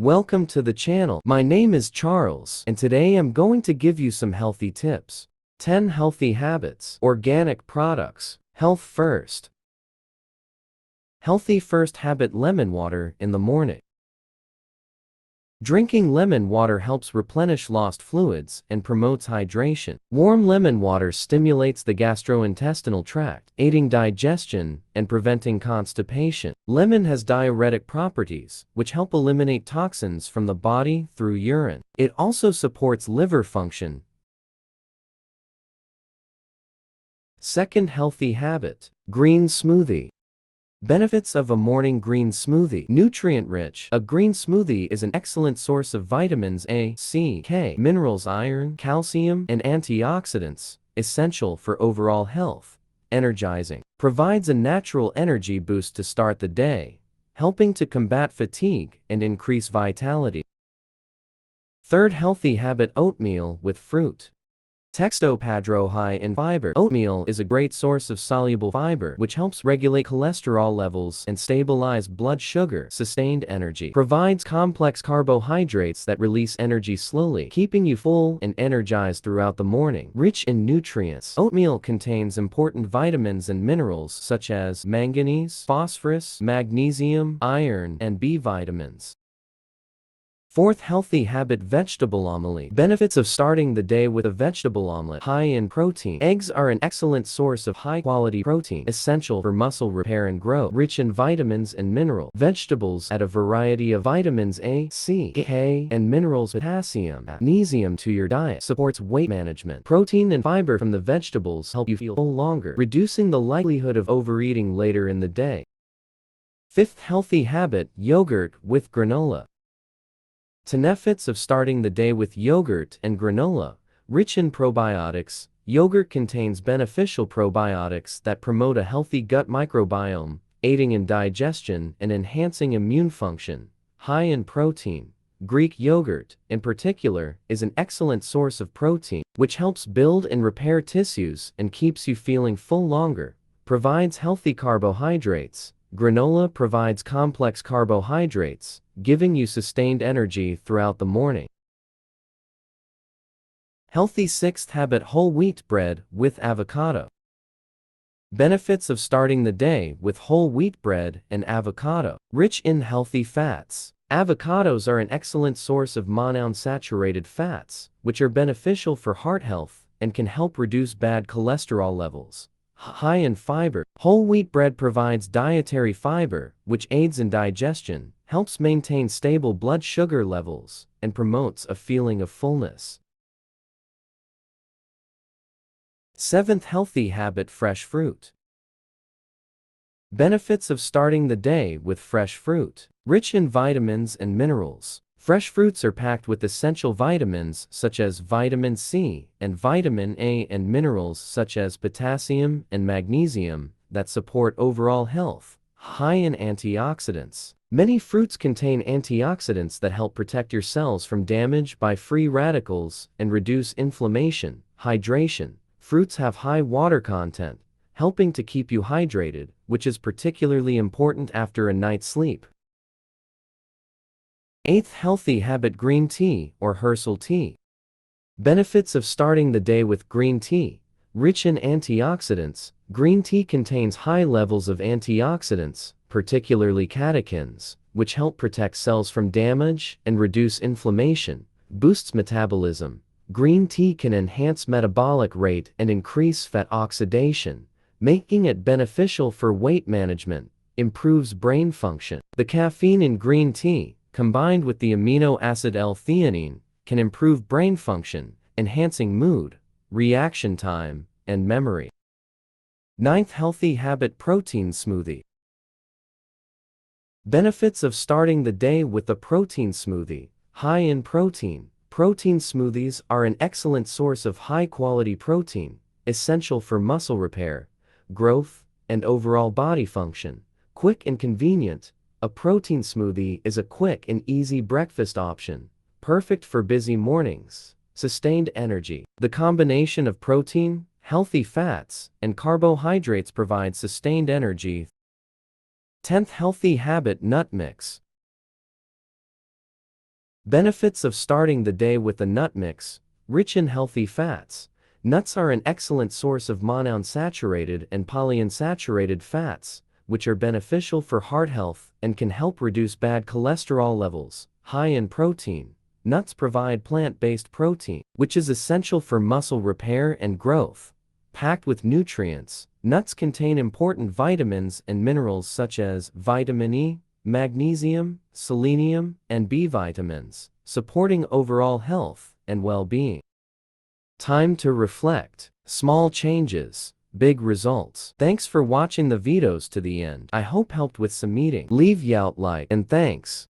Welcome to the channel. My name is Charles, and today I'm going to give you some healthy tips. 10 healthy habits. Organic products. Health first. Healthy first habit: lemon water in the morning. Drinking lemon water helps replenish lost fluids and promotes hydration. Warm lemon water stimulates the gastrointestinal tract, aiding digestion and preventing constipation. Lemon has diuretic properties, which help eliminate toxins from the body through urine. It also supports liver function. Second healthy habit: green smoothie. Benefits of a morning green smoothie. Nutrient-rich. A green smoothie is an excellent source of vitamins A, C, K, minerals, iron, calcium, and antioxidants, essential for overall health. Energizing. Provides a natural energy boost to start the day, helping to combat fatigue and increase vitality. Third healthy habit: oatmeal with fruit. Texto padro high in fiber. Oatmeal is a great source of soluble fiber, which helps regulate cholesterol levels and stabilize blood sugar. Sustained energy. Provides complex carbohydrates that release energy slowly, keeping you full and energized throughout the morning. Rich in nutrients. Oatmeal contains important vitamins and minerals such as manganese, phosphorus, magnesium, iron, and B vitamins. Fourth healthy habit: vegetable omelette. Benefits of starting the day with a vegetable omelette. High in protein. Eggs are an excellent source of high-quality protein, essential for muscle repair and growth. Rich in vitamins and minerals. Vegetables add a variety of vitamins A, C, K, and minerals potassium, magnesium to your diet. Supports weight management. Protein and fiber from the vegetables help you feel full longer, reducing the likelihood of overeating later in the day. Fifth healthy habit: yogurt with granola. Benefits of starting the day with yogurt and granola. Rich in probiotics, yogurt contains beneficial probiotics that promote a healthy gut microbiome, aiding in digestion and enhancing immune function. High in protein. Greek yogurt, in particular, is an excellent source of protein, which helps build and repair tissues and keeps you feeling full longer. Provides healthy carbohydrates. Granola provides complex carbohydrates, giving you sustained energy throughout the morning. Healthy sixth habit: whole wheat bread with avocado. Benefits of starting the day with whole wheat bread and avocado. Rich in healthy fats. Avocados are an excellent source of monounsaturated fats, which are beneficial for heart health and can help reduce bad cholesterol levels. High in fiber. Whole wheat bread provides dietary fiber, which aids in digestion, helps maintain stable blood sugar levels, and promotes a feeling of fullness. Seventh healthy habit: fresh fruit. Benefits of starting the day with fresh fruit. Rich in vitamins and minerals. Fresh fruits are packed with essential vitamins such as vitamin C and vitamin A and minerals such as potassium and magnesium that support overall health. High in antioxidants. Many fruits contain antioxidants that help protect your cells from damage by free radicals and reduce inflammation. Hydration. Fruits have high water content, helping to keep you hydrated, which is particularly important after a night's sleep. Eighth healthy habit: green tea or herbal tea. Benefits of starting the day with green tea. Rich in antioxidants, green tea contains high levels of antioxidants, particularly catechins, which help protect cells from damage and reduce inflammation. Boosts metabolism. Green tea can enhance metabolic rate and increase fat oxidation, making it beneficial for weight management. Improves brain function. The caffeine in green tea, combined with the amino acid L-theanine, can improve brain function, enhancing mood, reaction time, and memory. Ninth healthy habit: protein smoothie. Benefits of starting the day with a protein smoothie. High in protein. Protein smoothies are an excellent source of high-quality protein, essential for muscle repair, growth, and overall body function. Quick and convenient. A protein smoothie is a quick and easy breakfast option, perfect for busy mornings. Sustained energy. The combination of protein, healthy fats, and carbohydrates provides sustained energy. 10th healthy habit: nut mix. Benefits of starting the day with a nut mix, rich in healthy fats. Nuts are an excellent source of monounsaturated and polyunsaturated fats, which are beneficial for heart health and can help reduce bad cholesterol levels. High in protein. Nuts provide plant-based protein, which is essential for muscle repair and growth. Packed with nutrients, nuts contain important vitamins and minerals such as vitamin E, magnesium, selenium, and B vitamins, supporting overall health and well-being. Time to reflect. Small changes, big results. Thanks for watching the videos to the end. I hope helped with some eating. Leave out like and thanks.